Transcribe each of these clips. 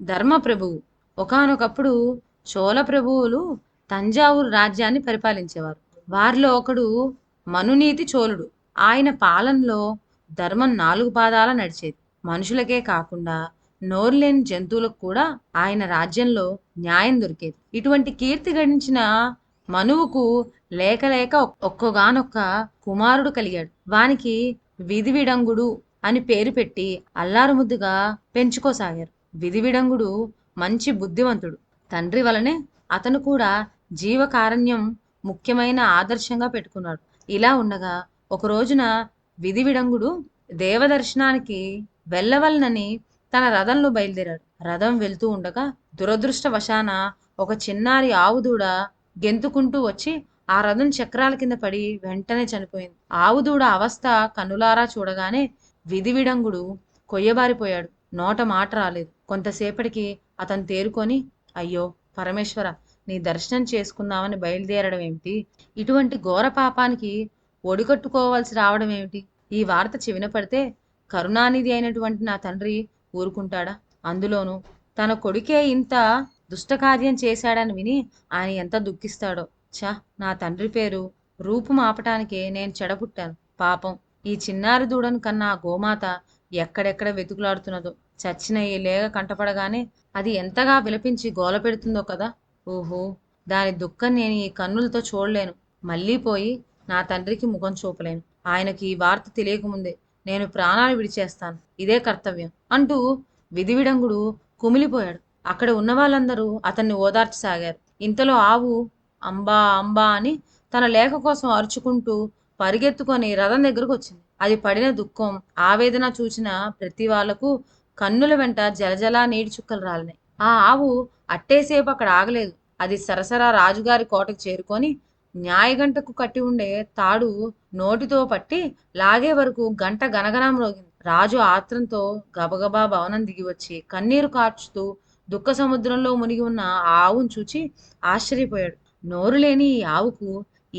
ధర్మప్రభువు. ఒకానొకప్పుడు చోళ ప్రభువులు తంజావూరు రాజ్యాన్ని పరిపాలించేవారు. వారిలో ఒకడు మనునీతి చోళుడు. ఆయన పాలనలో ధర్మం నాలుగు పాదాల నడిచేది. మనుషులకే కాకుండా నోరులేని జంతువులకు కూడా ఆయన రాజ్యంలో న్యాయం దొరికేది. ఇటువంటి కీర్తి గడించిన మనువుకు లేక లేక ఒక్కగానొక్క కుమారుడు కలిగాడు. వానికి విధివిడంగుడు అని పేరు పెట్టి అల్లారుముద్దుగా పెంచుకోసాగారు. విధివిడంగుడు మంచి బుద్ధివంతుడు. తండ్రి వలనే అతను కూడా జీవకారణ్యం ముఖ్యమైన ఆదర్శంగా పెట్టుకున్నాడు. ఇలా ఉండగా ఒక రోజున విధివిడంగుడు దేవదర్శనానికి వెళ్ళవలనని తన రథంలో బయలుదేరాడు. రథం వెళ్తూ ఉండగా దురదృష్టవశాన ఒక చిన్నారి ఆవుదూడ గెంతుకుంటూ వచ్చి ఆ రథం చక్రాల కింద పడి వెంటనే చనిపోయింది. ఆవుదూడ అవస్థ కన్నులారా చూడగానే విధివిడంగుడు కొయ్యబారిపోయాడు. నోట మాట రాలేదు. కొంతసేపటికి అతను తేరుకొని, అయ్యో పరమేశ్వర, నీ దర్శనం చేసుకుందామని బయలుదేరడం ఏమిటి? ఇటువంటి ఘోర పాపానికి ఒడికట్టుకోవాల్సి రావడం ఏమిటి? ఈ వార్త చెవిన పడితే కరుణానిధి అయినటువంటి నా తండ్రి ఊరుకుంటాడా? అందులోనూ తన కొడుకే ఇంత దుష్టకార్యం చేశాడని విని ఆయన ఎంత దుఃఖిస్తాడో. ఛ, నా తండ్రి పేరు రూపు మాపటానికే నేను చెడపుట్టాను. పాపం ఈ చిన్నారి దూడను కన్నా ఆ గోమాత ఎక్కడెక్కడ వెతుకులాడుతున్నదో. చచ్చిన ఈ లేగ కంటపడగానే అది ఎంతగా విలపించి గోల పెడుతుందో కదా. ఓహో, దాని దుఃఖం నేను ఈ కన్నులతో చూడలేను. మళ్ళీ పోయి నా తండ్రికి ముఖం చూపలేను. ఆయనకి ఈ వార్త తెలియకముందే నేను ప్రాణాలు విడిచేస్తాను. ఇదే కర్తవ్యం అంటూ విధివిడంగుడు కుమిలిపోయాడు. అక్కడ ఉన్న వాళ్ళందరూ అతన్ని ఓదార్చసాగారు. ఇంతలో ఆవు అంబా అంబా అని తన లేఖ కోసం అరుచుకుంటూ పరిగెత్తుకొని రథం దగ్గరకు వచ్చింది. అది పడిన దుఃఖం, ఆవేదన చూసిన ప్రతి వాళ్లకు కన్నుల వెంట జలజలా నీటి చుక్కలు రాలినాయి. ఆ ఆవు అట్టేసేపు అక్కడ ఆగలేదు. అది సరసరా రాజుగారి కోటకు చేరుకొని న్యాయగంటకు కట్టి ఉండే తాడు నోటితో పట్టి లాగే వరకు గంట గనగన మ్రోగింది. రాజు ఆత్రంతో గబగబా భవనం దిగివచ్చి కన్నీరు కార్చుతూ దుఃఖ సముద్రంలో మునిగి ఉన్న ఆ ఆవును చూచి ఆశ్చర్యపోయాడు. నోరు లేని ఈ ఆవుకు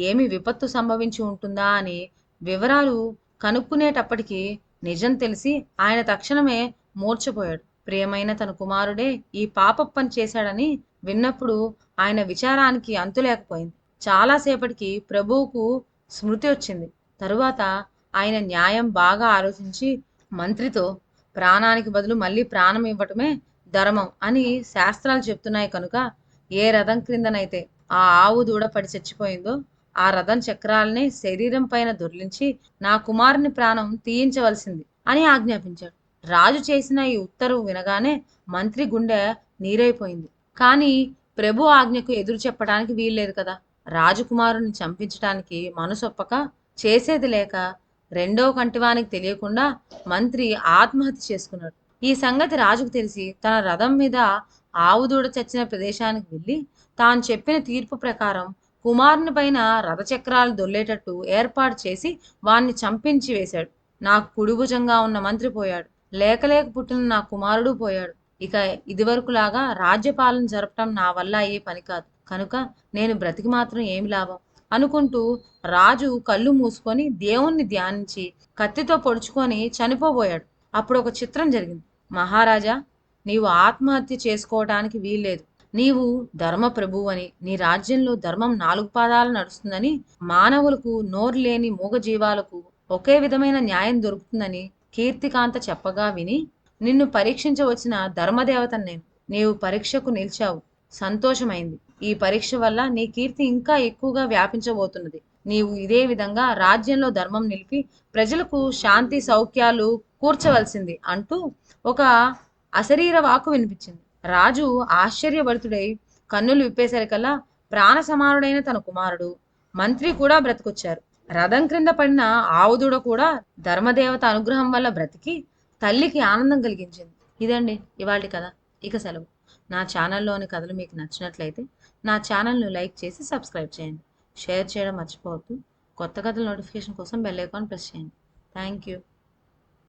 ఏమి విపత్తు సంభవించి ఉంటుందా అని వివరాలు కనుక్కునేటప్పటికీ నిజం తెలిసి ఆయన తక్షణమే మూర్ఛపోయాడు. ప్రియమైన తన కుమారుడే ఈ పాప పని చేశాడని విన్నప్పుడు ఆయన విచారానికి అంతులేకపోయింది. చాలాసేపటికి ప్రభువుకు స్మృతి వచ్చింది. తరువాత ఆయన న్యాయం బాగా ఆలోచించి మంత్రితో, ప్రాణానికి బదులు మళ్ళీ ప్రాణం ఇవ్వటమే ధర్మం అని శాస్త్రాలు చెప్తున్నాయి కనుక ఏ రథం క్రిందనైతే ఆ ఆవు దూడ పడి చచ్చిపోయిందో ఆ రథం చక్రాలని శరీరం పైన దొర్లించి నా కుమారుని ప్రాణం తీయించవలసింది అని ఆజ్ఞాపించాడు. రాజు చేసిన ఈ ఉత్తర్వు వినగానే మంత్రి గుండె నీరైపోయింది. కానీ ప్రభు ఆజ్ఞకు ఎదురు చెప్పడానికి వీల్లేదు కదా. రాజకుమారుని చంపించటానికి మనసొప్పక చేసేది లేక రెండో కంటివానికి తెలియకుండా మంత్రి ఆత్మహత్య చేసుకున్నాడు. ఈ సంగతి రాజుకు తెలిసి తన రథం మీద ఆవుదూడ చచ్చిన ప్రదేశానికి వెళ్ళి తాను చెప్పిన తీర్పు ప్రకారం కుమారుని పైన రథచక్రాలు దొల్లేటట్టు ఏర్పాటు చేసి వాణ్ణి చంపించి వేశాడు. నాకు కుడిభుజంగా ఉన్న మంత్రి పోయాడు. లేక లేక పుట్టిన నా కుమారుడు పోయాడు. ఇక ఇదివరకులాగా రాజ్యపాలన జరపటం నా వల్ల అయ్యే పని కాదు. కనుక నేను బ్రతికి మాత్రం ఏమి లాభం అనుకుంటూ రాజు కళ్ళు మూసుకొని దేవుణ్ణి ధ్యానించి కత్తితో పొడుచుకొని చనిపోబోయాడు. అప్పుడు ఒక చిత్రం జరిగింది. మహారాజా, నీవు ఆత్మహత్య చేసుకోవటానికి వీల్లేదు. నీవు ధర్మ ప్రభువు అని, నీ రాజ్యంలో ధర్మం నాలుగు పాదాలు నడుస్తుందని, మానవులకు నోరు లేని మూగజీవాలకు ఒకే విధమైన న్యాయం దొరుకుతుందని కీర్తికాంత చెప్పగా విని నిన్ను పరీక్షించవచ్చిన ధర్మదేవతను నేను. నీవు పరీక్షకు నిలిచావు, సంతోషమైంది. ఈ పరీక్ష వల్ల నీ కీర్తి ఇంకా ఎక్కువగా వ్యాపించబోతున్నది. నీవు ఇదే విధంగా రాజ్యంలో ధర్మం నిలిపి ప్రజలకు శాంతి సౌఖ్యాలు కూర్చవలసింది అంటూ ఒక అశరీర వాక్కు వినిపించింది. రాజు ఆశ్చర్యభరితుడై కన్నులు విప్పేసరికల్లా ప్రాణ సమానుడైన తన కుమారుడు, మంత్రి కూడా బ్రతికొచ్చారు. రథం క్రింద పడిన ఆవుదూడ కూడా ధర్మదేవత అనుగ్రహం వల్ల బ్రతికి తల్లికి ఆనందం కలిగించింది. ఇదండి ఇవాళ కథ. ఇక సెలవు. నా ఛానల్లోని కథలు మీకు నచ్చినట్లయితే నా ఛానల్ను లైక్ చేసి సబ్స్క్రైబ్ చేయండి. షేర్ చేయడం మర్చిపోవద్దు. కొత్త కథల నోటిఫికేషన్ కోసం బెల్ ఐకాన్ ప్రెస్ చేయండి. Thank you.